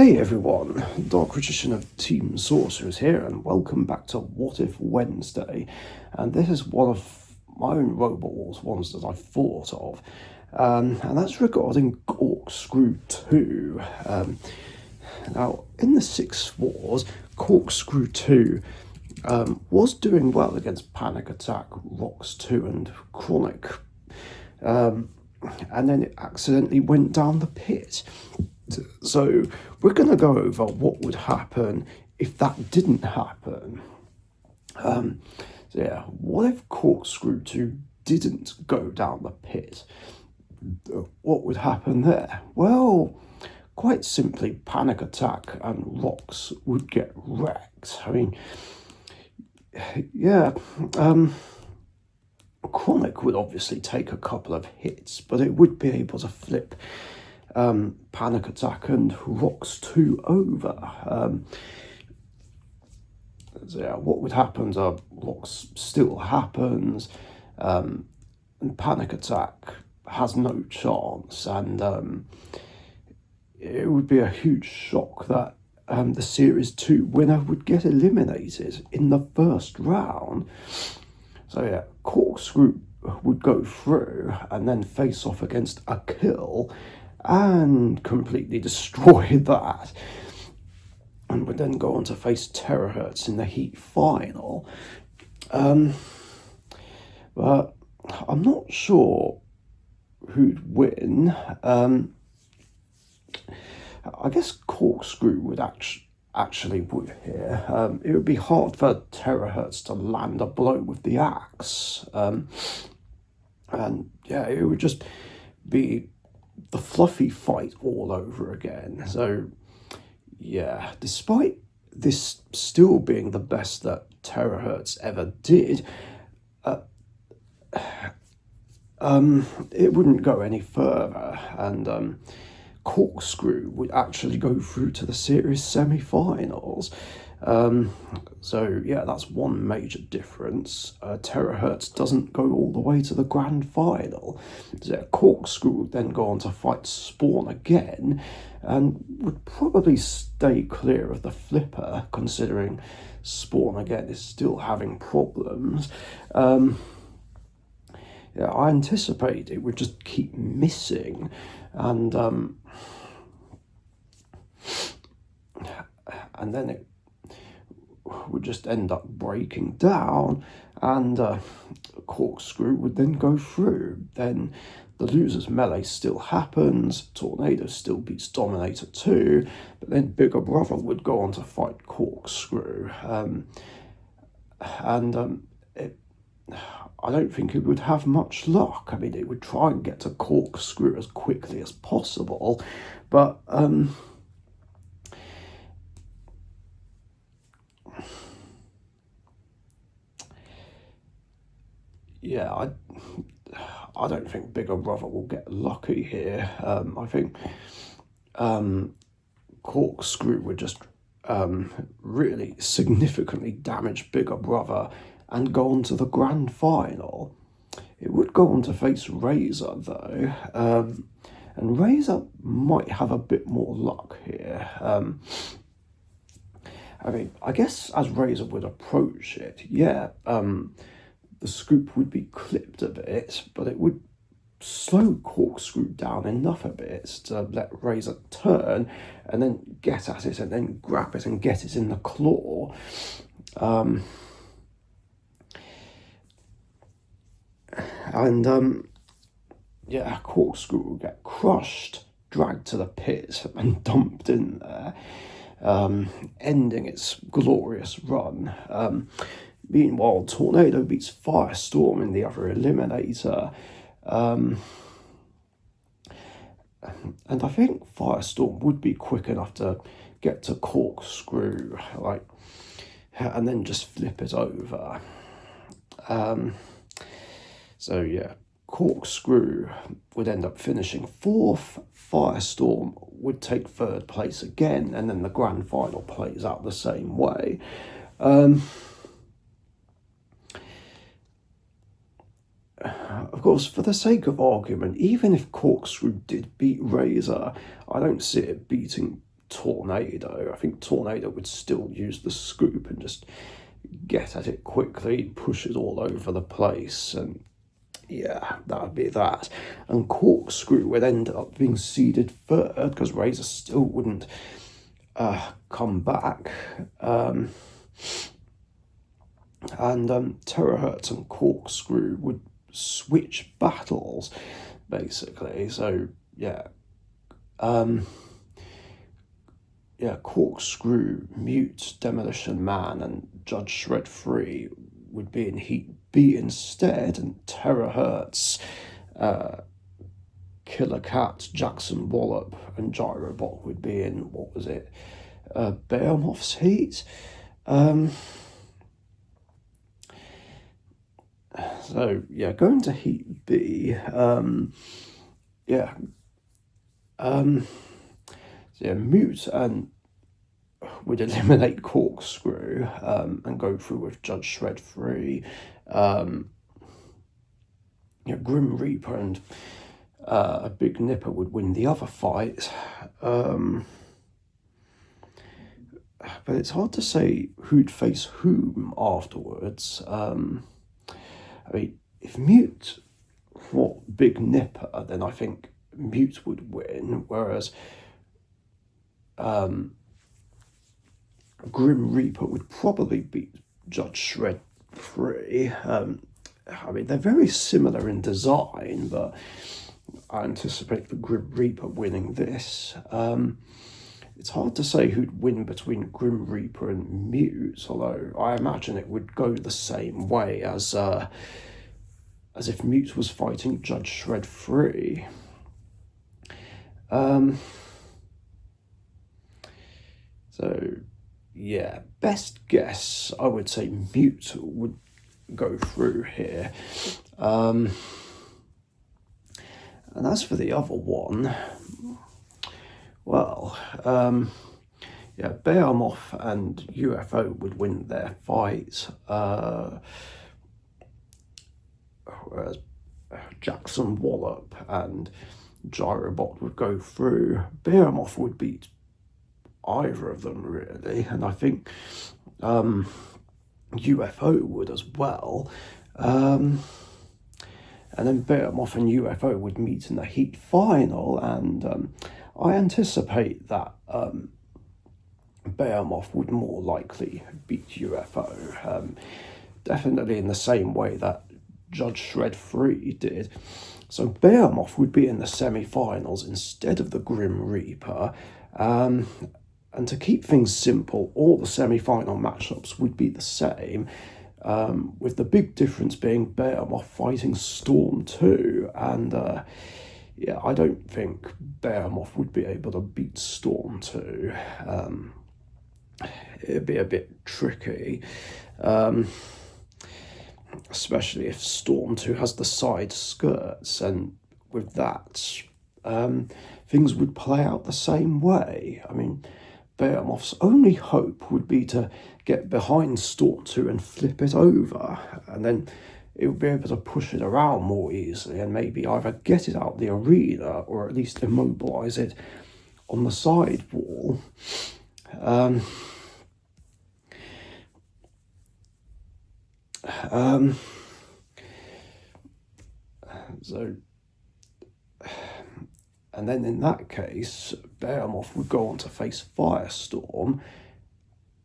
Hey everyone, Dark Magician of Team Sorcerers here, and welcome back to What If Wednesday. And this is one of my own Robot Wars ones that I thought of, and that's regarding Corkscrew 2. Now, in the 6 Wars, Corkscrew 2 was doing well against Panic Attack, Rocks 2, and Chronic, and then it accidentally went down the pit. So we're going to go over what would happen if that didn't happen. What if Corkscrew 2 didn't go down the pit? What would happen there? Well, quite simply, Panic Attack and Rocks would get wrecked. I mean, Chronic would obviously take a couple of hits, but it would be able to flip Panic Attack and Rocks 2 over. What would happen to Rocks still happens, and Panic Attack has no chance, and it would be a huge shock that the Series 2 winner would get eliminated in the first round. Corkscrew would go through and then face off against a kill and completely destroy that, and would then go on to face Terahertz in the Heat final. But I'm not sure who'd win. I guess Corkscrew would actually would here. It would be hard for Terahertz to land a blow with the axe, and it would just be the fluffy fight all over again. So yeah, despite this still being the best that Terahertz ever did, it wouldn't go any further, and Corkscrew would actually go through to the series semi-finals. That's one major difference. Terahertz doesn't go all the way to the grand final. Corkscrew would then go on to fight Spawn again, and would probably stay clear of the flipper, considering Spawn again is still having problems. I anticipate it would just keep missing, and then it would just end up breaking down, and Corkscrew would then go through. Then the loser's melee still happens, Tornado still beats Dominator 2, but then Bigger Brother would go on to fight Corkscrew. I don't think it would have much luck. I mean, it would try and get to Corkscrew as quickly as possible, but I don't think Bigger Brother will get lucky here. I think Corkscrew would just really significantly damage Bigger Brother and go on to the grand final. It would go on to face Razor though, and Razor might have a bit more luck here. I guess as Razor would approach it, the scoop would be clipped a bit, but it would slow Corkscrew down enough a bit to let Razor turn and then get at it and then grab it and get it in the claw. Corkscrew will get crushed, dragged to the pit and dumped in there, ending its glorious run. Meanwhile, Tornado beats Firestorm in the other eliminator, and I think Firestorm would be quick enough to get to Corkscrew, and then just flip it over. Corkscrew would end up finishing 4th, Firestorm would take 3rd place again, and then the grand final plays out the same way. Of course, for the sake of argument, even if Corkscrew did beat Razor, I don't see it beating Tornado. I think Tornado would still use the scoop and just get at it quickly, push it all over the place, and yeah, that would be that. And Corkscrew would end up being seeded third because Razor still wouldn't come back. And Terahertz and Corkscrew would switch battles, basically. So yeah, Corkscrew, Mute, Demolition Man, and Judge Shred 3 would be in Heat B instead, and Terahertz, Killer Cat, Jackson Wallop, and Gyrobot would be in, what was it, Behemoth's Heat? So yeah, going to Heat B, Mute and would eliminate Corkscrew and go through with Judge Shred 3. Grim Reaper and a Big Nipper would win the other fight. But it's hard to say who'd face whom afterwards. I mean, if Mute fought Big Nipper, then I think Mute would win, whereas Grim Reaper would probably beat Judge Shred 3. I mean, they're very similar in design, but I anticipate the Grim Reaper winning this. It's hard to say who'd win between Grim Reaper and Mute, although I imagine it would go the same way as if Mute was fighting Judge Shred 3. So, yeah, best guess, I would say Mute would go through here. And as for the other one, well, Behemoth and UFO would win their fight, whereas Jackson Wallop and Gyrobot would go through. Behemoth would beat either of them, really, and I think UFO would as well. And then Behemoth and UFO would meet in the Heat final, and I anticipate that Behemoth would more likely beat UFO, definitely in the same way that Judge Shred 3 did. So Behemoth would be in the semi-finals instead of the Grim Reaper, and to keep things simple, all the semi-final matchups would be the same, with the big difference being Behemoth fighting Storm 2, and I don't think Behemoth would be able to beat Storm 2. It'd be a bit tricky, especially if Storm 2 has the side skirts, and with that, things would play out the same way. I mean, Behemoth's only hope would be to get behind Storm 2 and flip it over, and then it would be able to push it around more easily and maybe either get it out the arena or at least immobilise it on the side wall. And then in that case, Behemoth would go on to face Firestorm,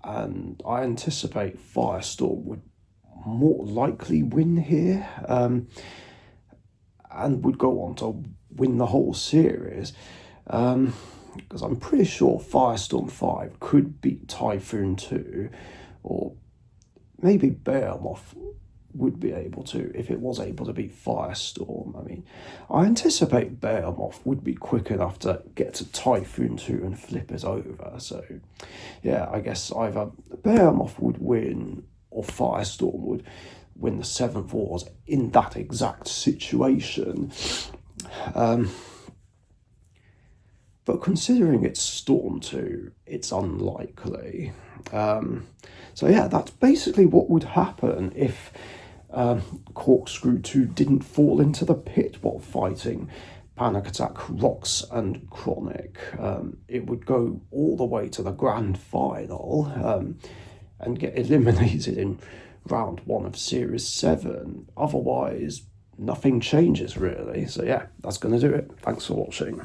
and I anticipate Firestorm would more likely win here, and would go on to win the whole series, because I'm pretty sure Firestorm 5 could beat Typhoon 2, or maybe Behemoth would be able to, if it was able to beat Firestorm. I mean, I anticipate Behemoth would be quick enough to get to Typhoon 2 and flip it over. So, yeah, I guess either Behemoth would win or Firestorm would win the 7th Wars in that exact situation. But considering it's Storm 2, it's unlikely. So yeah, that's basically what would happen if Corkscrew 2 didn't fall into the pit while fighting Panic Attack Rocks and Chronic. It would go all the way to the grand final and get eliminated in round 1 of Series 7. Otherwise, nothing changes really. So yeah, that's going to do it. Thanks for watching.